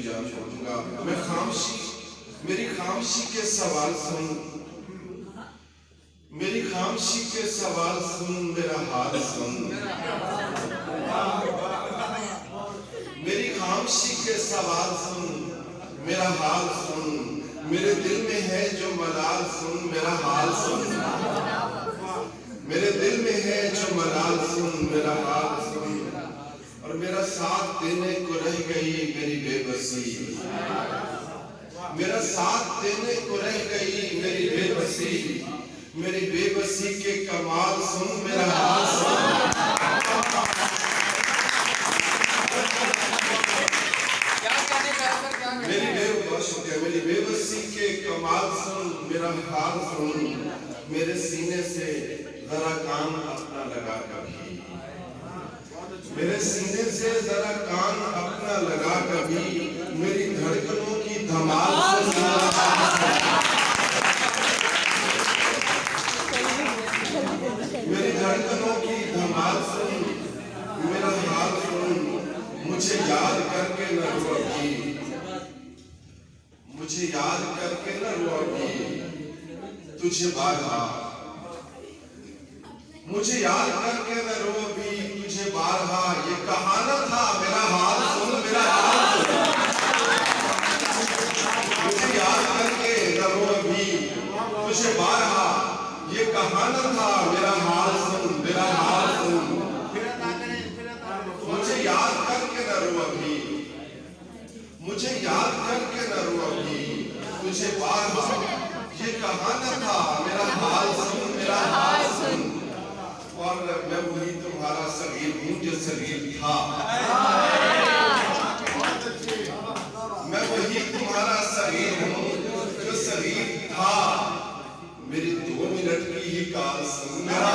गुजारिश करूंगा, मैं खामोशी, मेरी खामोशी के सवाल सुन, मेरी खामोशी के सवाल सुन, मेरा हाल सुन, मेरी खामोशी के सवाल सुन, मेरा हाल सुन, मेरे दिल में है जो मलाल सुन, मेरा हाल सुन, मेरे दिल में है जो मलाल सुन, मेरा हाल सुन, और मेरा साथ देने को रह गई मेरी बेबसी, मेरा साथ देने को रह गई मेरी बेबसी, मेरी बेबसी के कमाल सुन, मेरा हाल सुन। मेरी बेबसी के कमाल सुन, मेरा हाल सुन, मेरे सीने से जरा कान अपना लगा कभी, मेरे सीने से जरा कान अपना लगा कभी, मेरी धड़कनों की धमाल सुन, मेरी धड़कनों की धमाल सुन, मेरा हाल सुन, मुझे याद करके न रो अभी, मुझे याद करके न रो अभी, तुझे बारहा, मुझे याद करके न रो अभी, तुझे बारहा, ये कहाना था मेरा हाल सुन, मेरा हाल सुन, मुझे याद करके न रो अभी, तुझे बारहा, ये कहाना था मेरा हाल सुन, मेरा हाल सुन, मुझे याद करके न रो अभी, मुझे याद करके न रो अभी, तुझे बारहा, ये कहाना था मेरा हाल सुन, मेरा हाल सुन, और मैं वही तुम्हारा सगीर हूँ जो सगीर था, मैं वही तुम्हारा सगीर हूँ जो सगीर था, मेरी 2 मिनट की ही काल सुन, मेरा